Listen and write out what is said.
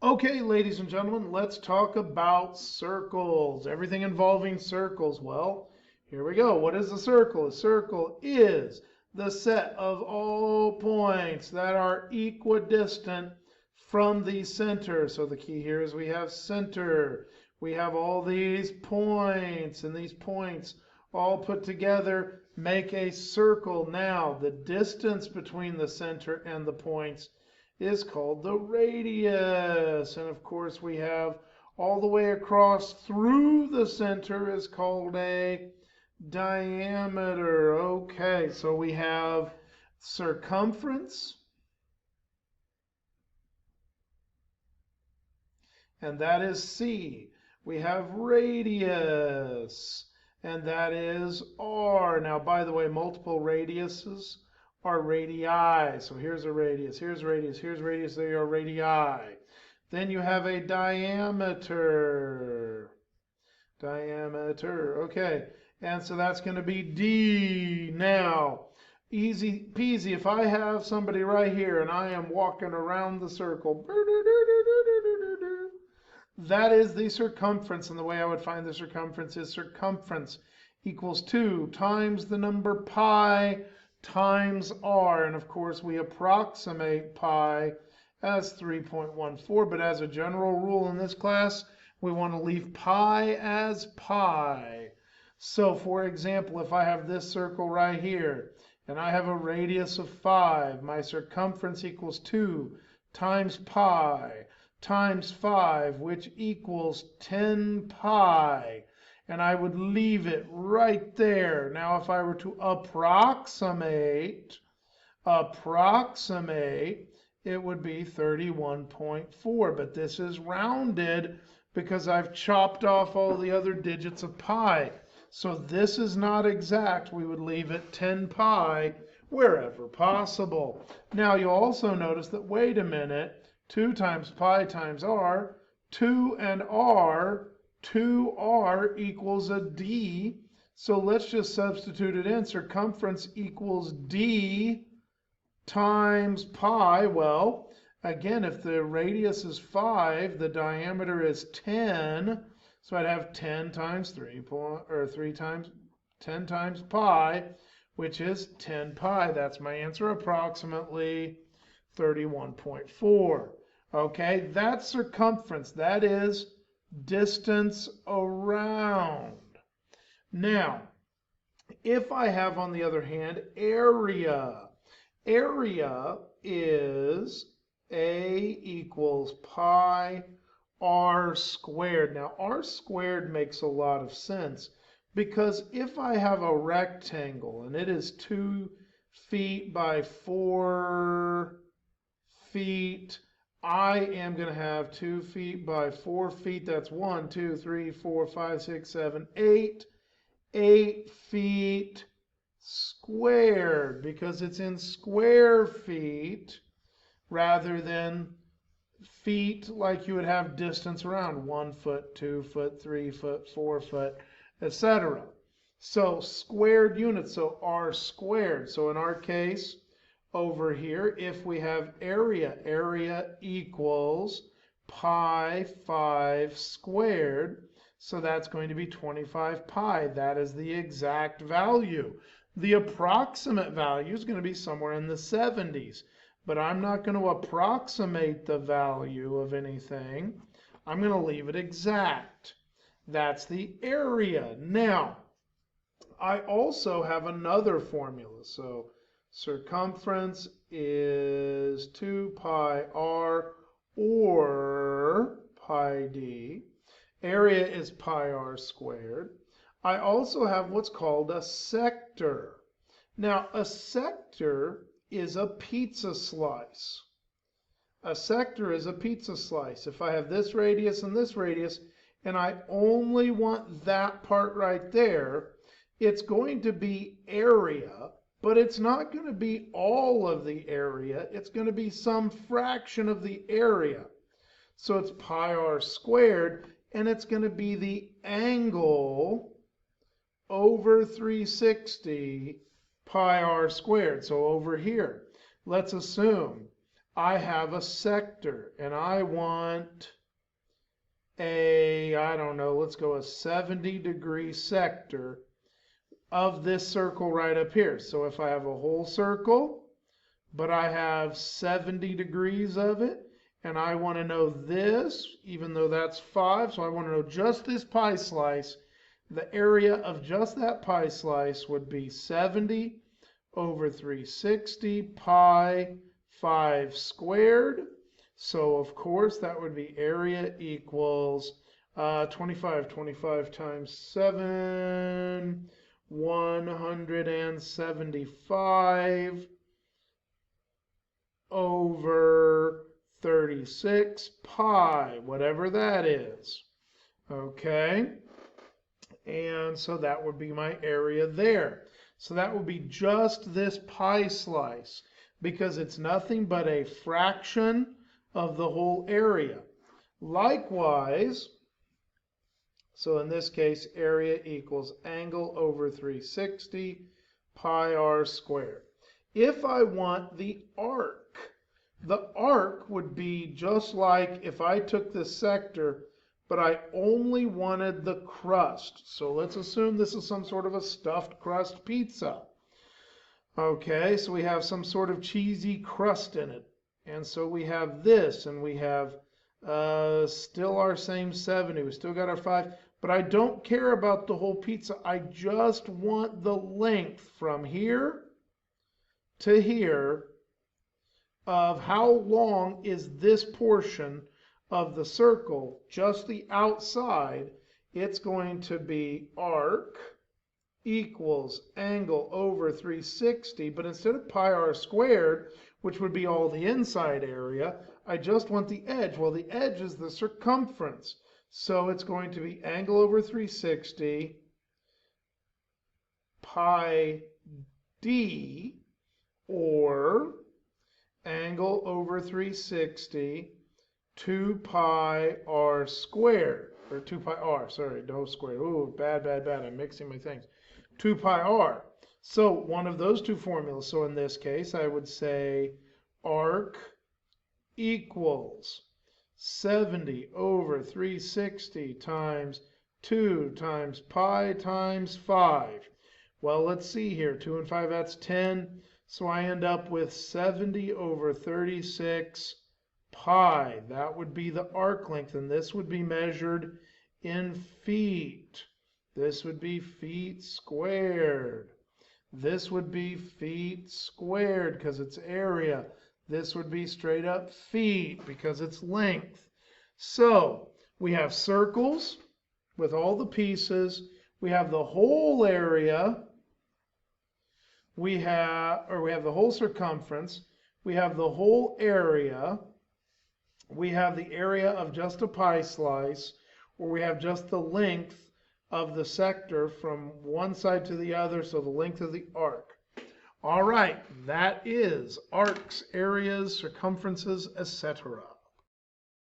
Okay, ladies and gentlemen, let's talk about circles. Everything involving circles. Well, here we go. What is a circle? A circle is the set of all points that are equidistant from the center. So the key here is we have center. We have all these points, and these points all put together make a circle. Now, the distance between the center and the points is called the radius. And of course, we have all the way across through the center is called a diameter. Okay, so we have circumference, and that is C. We have radius, and that is R. Now, by the way, multiple radiuses are radii. So here's a radius, here's radius, here's radius, there are radii. Then you have a diameter. Diameter, okay. And so that's going to be D. Now, easy peasy, if I have somebody right here and I am walking around the circle, that is the circumference. And the way I would find the circumference is circumference equals 2 times the number pi times r. And of course, we approximate pi as 3.14. But as a general rule in this class, we want to leave pi as pi. So for example, if I have this circle right here, and I have a radius of 5, my circumference equals 2 times pi times 5, which equals 10 pi. And I would leave it right there. Now, if I were to approximate, it would be 31.4. But this is rounded because I've chopped off all the other digits of pi. So this is not exact. We would leave it 10 pi wherever possible. Now, you'll also notice that, wait a minute, 2 times pi times r, 2 and r, 2r equals a d. So let's just substitute it in. Circumference equals d times pi. Well, again, if the radius is 5, the diameter is 10. So I'd have 10 times 3 times 10 times pi, which is 10 pi. That's my answer, approximately 31.4. Okay, that's circumference. That is distance around. Now, if I have, on the other hand, area, area is A equals pi r squared. Now, r squared makes a lot of sense because if I have a rectangle and it is 2 feet by 4 feet, I am going to have 2 feet by 4 feet. That's 1, 2, 3, 4, 5, 6, 7, 8. 8 feet squared because it's in square feet rather than feet like you would have distance around, 1 foot, 2 foot, 3 foot, 4 foot, etc. So squared units, so r squared. So in our case over here, if we have area, area equals pi 5 squared. So that's going to be 25 pi. That is the exact value. The approximate value is going to be somewhere in the 70s. But I'm not going to approximate the value of anything. I'm going to leave it exact. That's the area. Now, I also have another formula. So circumference is 2 pi r or pi d. Area is pi r squared. I also have what's called a sector. Now, a sector is a pizza slice. A sector is a pizza slice. If I have this radius and I only want that part right there, it's going to be area, but it's not going to be all of the area. It's going to be some fraction of the area. So it's pi r squared, and it's going to be the angle over 360 pi r squared. So over here, let's assume I have a sector and I want I don't know, let's go a 70-degree sector of this circle right up here. So if I have a whole circle, but I have 70 degrees of it, and I want to know this, even though that's 5, so I want to know just this pie slice, the area of just that pie slice would be 70 over 360 pi 5 squared. So of course that would be area equals 25 times 7, 175 over 36 pi, whatever that is. Okay, and so that would be my area there. So that would be just this pie slice, because it's nothing but a fraction of the whole area. Likewise, so in this case, area equals angle over 360 pi r squared. If I want the arc would be just like if I took this sector, but I only wanted the crust. So let's assume this is some sort of a stuffed crust pizza. Okay, so we have some sort of cheesy crust in it. And so we have this, and we have still our same 70. We still got our 5. But I don't care about the whole pizza. I just want the length from here to here of how long is this portion of the circle, just the outside. It's going to be arc equals angle over 360, but instead of pi r squared, which would be all the inside area, I just want the edge. Well, the edge is the circumference. So it's going to be angle over 360 pi d, or angle over 360 2 pi r squared, or 2 pi r, sorry, no squared. Ooh, bad, I'm mixing my things. 2 pi r. So one of those two formulas. So in this case, I would say arc equals 70 over 360 times 2 times pi times 5. Well, let's see here. 2 and 5, that's 10. So I end up with 70 over 36 pi. That would be the arc length, and this would be measured in feet. This would be feet squared. This would be feet squared because it's area. This would be straight up feet because it's length. So we have circles with all the pieces. We have the whole area. We have the whole circumference. We have the whole area. We have the area of just a pie slice, or we have just the length of the sector from one side to the other, so the length of the arc. All right, that is arcs, areas, circumferences, etc.